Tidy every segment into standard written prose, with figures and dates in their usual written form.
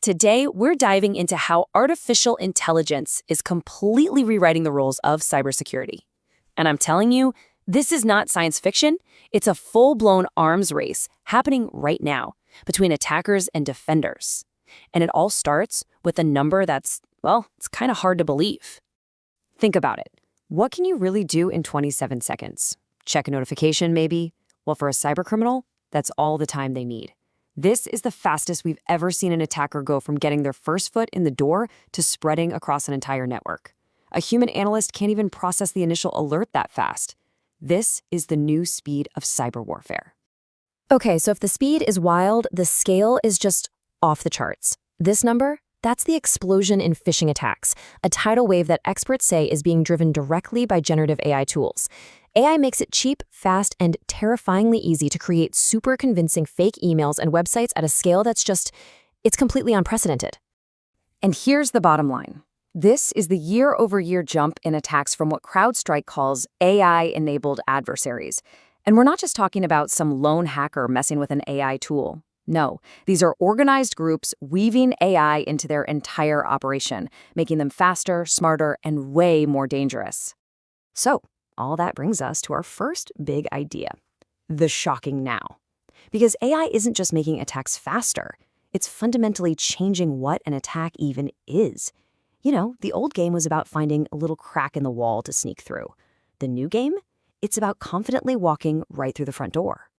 Today, we're diving into how artificial intelligence is completely rewriting the rules of cybersecurity. And I'm telling you, this is not science fiction. It's a full-blown arms race happening right now between attackers and defenders. And it all starts with a number that's, well, it's kind of hard to believe. Think about it. What can you really do in 27 seconds? Check a notification, maybe? Well, for a cybercriminal, that's all the time they need. This is the fastest we've ever seen an attacker go from getting their first foot in the door to spreading across an entire network. A human analyst can't even process the initial alert that fast. This is the new speed of cyber warfare. Okay, so if the speed is wild, the scale is just off the charts. This number, that's the explosion in phishing attacks, a tidal wave that experts say is being driven directly by generative AI tools. AI makes it cheap, fast, and terrifyingly easy to create super convincing fake emails and websites at a scale that's it's completely unprecedented. And here's the bottom line. This is the year-over-year jump in attacks from what CrowdStrike calls AI-enabled adversaries. And we're not just talking about some lone hacker messing with an AI tool. No, these are organized groups weaving AI into their entire operation, making them faster, smarter, and way more dangerous. So, all that brings us to our first big idea, the shocking now. Because AI isn't just making attacks faster, it's fundamentally changing what an attack even is. You know, the old game was about finding a little crack in the wall to sneak through. The new game? It's about confidently walking right through the front door.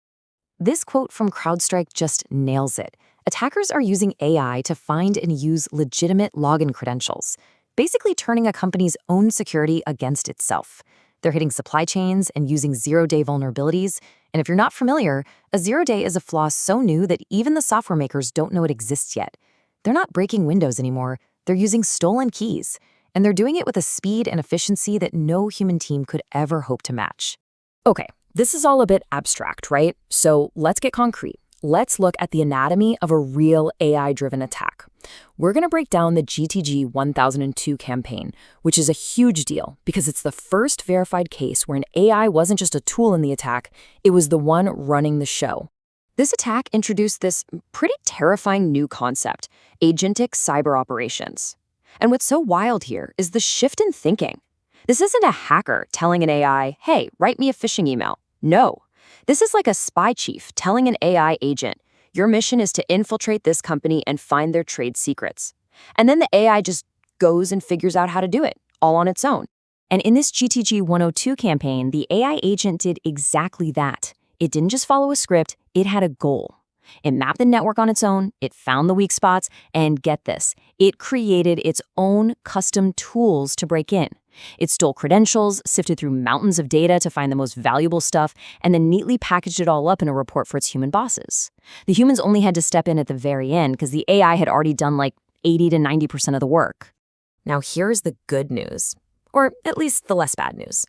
This quote from CrowdStrike just nails it. Attackers are using AI to find and use legitimate login credentials, basically turning a company's own security against itself. They're hitting supply chains and using zero-day vulnerabilities. And if you're not familiar, a zero-day is a flaw so new that even the software makers don't know it exists yet. They're not breaking Windows anymore. They're using stolen keys. And they're doing it with a speed and efficiency that no human team could ever hope to match. Okay, this is all a bit abstract, right? So let's get concrete. Let's look at the anatomy of a real AI-driven attack. We're going to break down the GTG 1002 campaign, which is a huge deal because it's the first verified case where an AI wasn't just a tool in the attack, it was the one running the show. This attack introduced this pretty terrifying new concept, agentic cyber operations. And what's so wild here is the shift in thinking. This isn't a hacker telling an AI, hey, write me a phishing email. No. This is like a spy chief telling an AI agent, your mission is to infiltrate this company and find their trade secrets. And then the AI just goes and figures out how to do it, all on its own. And in this GTG 102 campaign, the AI agent did exactly that. It didn't just follow a script, it had a goal. It mapped the network on its own, it found the weak spots, and get this, it created its own custom tools to break in. It stole credentials, sifted through mountains of data to find the most valuable stuff, and then neatly packaged it all up in a report for its human bosses. The humans only had to step in at the very end because the AI had already done like 80 to 90% of the work. Now here's the good news, or at least the less bad news.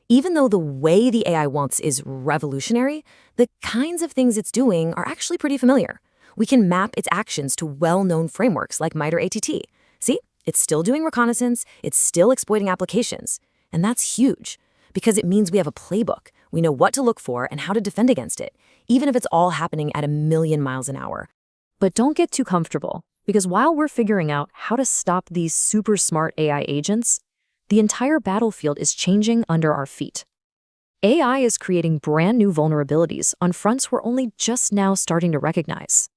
Even though the way the AI wants is revolutionary, the kinds of things it's doing are actually pretty familiar. We can map its actions to well-known frameworks like MITRE ATT. See? It's still doing reconnaissance, it's still exploiting applications. And that's huge, because it means we have a playbook. We know what to look for and how to defend against it, even if it's all happening at 1,000,000 miles an hour. But don't get too comfortable, because while we're figuring out how to stop these super smart AI agents, the entire battlefield is changing under our feet. AI is creating brand new vulnerabilities on fronts we're only just now starting to recognize.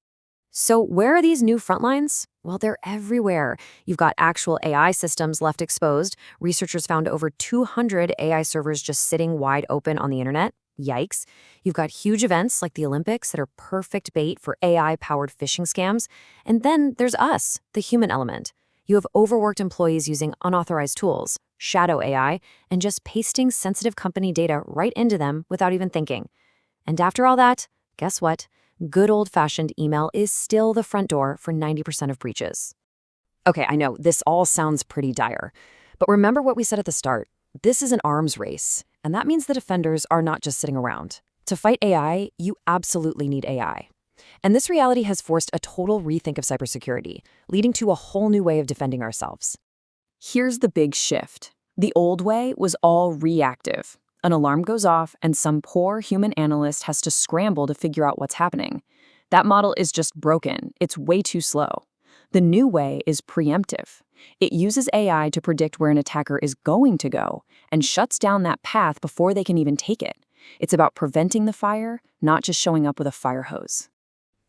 So where are these new front lines? Well, they're everywhere. You've got actual AI systems left exposed. Researchers found over 200 AI servers just sitting wide open on the internet. Yikes. You've got huge events like the Olympics that are perfect bait for AI-powered phishing scams. And then there's us, the human element. You have overworked employees using unauthorized tools, shadow AI, and just pasting sensitive company data right into them without even thinking. And after all that, guess what? Good old-fashioned email is still the front door for 90% of breaches. Okay, I know, this all sounds pretty dire. But remember what we said at the start. This is an arms race, and that means the defenders are not just sitting around. To fight AI, you absolutely need AI. And this reality has forced a total rethink of cybersecurity, leading to a whole new way of defending ourselves. Here's the big shift. The old way was all reactive. An alarm goes off, and some poor human analyst has to scramble to figure out what's happening. That model is just broken. It's way too slow. The new way is preemptive. It uses AI to predict where an attacker is going to go and shuts down that path before they can even take it. It's about preventing the fire, not just showing up with a fire hose.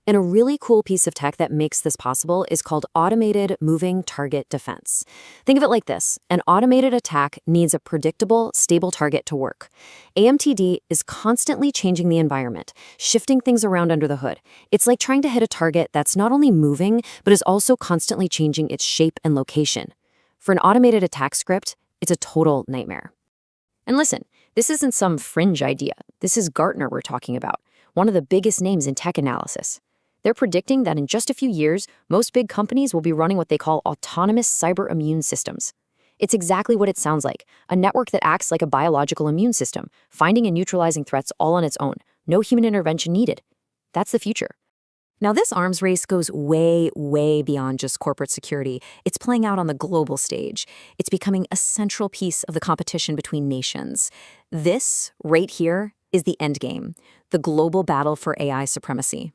And a really cool piece of tech that makes this possible is called automated moving target defense. Think of it like this. An automated attack needs a predictable, stable target to work. AMTD is constantly changing the environment, shifting things around under the hood. It's like trying to hit a target that's not only moving, but is also constantly changing its shape and location. For an automated attack script, it's a total nightmare. And listen, this isn't some fringe idea. This is Gartner we're talking about, one of the biggest names in tech analysis. They're predicting that in just a few years, most big companies will be running what they call autonomous cyber immune systems. It's exactly what it sounds like, a network that acts like a biological immune system, finding and neutralizing threats all on its own. No human intervention needed. That's the future. Now, this arms race goes way, way beyond just corporate security. It's playing out on the global stage. It's becoming a central piece of the competition between nations. This, right here, is the end game, the global battle for AI supremacy.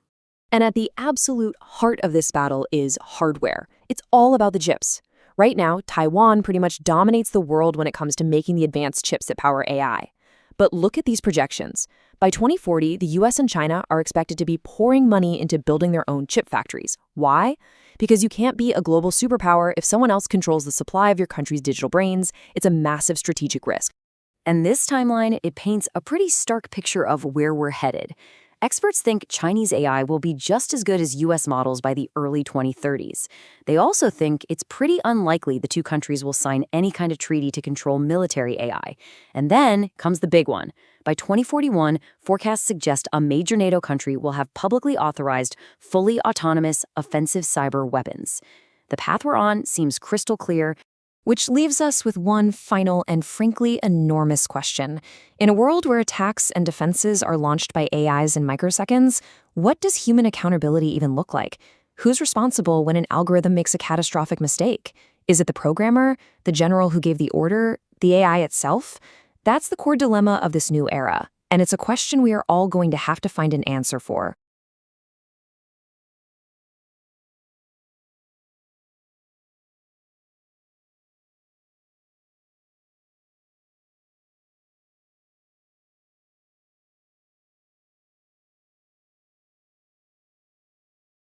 And at the absolute heart of this battle is hardware. It's all about the chips. Right now, Taiwan pretty much dominates the world when it comes to making the advanced chips that power AI. But look at these projections. By 2040, the US and China are expected to be pouring money into building their own chip factories. Why? Because you can't be a global superpower if someone else controls the supply of your country's digital brains. It's a massive strategic risk. And this timeline, it paints a pretty stark picture of where we're headed. Experts think Chinese AI will be just as good as US models by the early 2030s. They also think it's pretty unlikely the two countries will sign any kind of treaty to control military AI. And then comes the big one. By 2041, forecasts suggest a major NATO country will have publicly authorized, fully autonomous offensive cyber weapons. The path we're on seems crystal clear, which leaves us with one final and frankly enormous question. In a world where attacks and defenses are launched by AIs in microseconds, what does human accountability even look like? Who's responsible when an algorithm makes a catastrophic mistake? Is it the programmer, the general who gave the order, the AI itself? That's the core dilemma of this new era, and it's a question we are all going to have to find an answer for.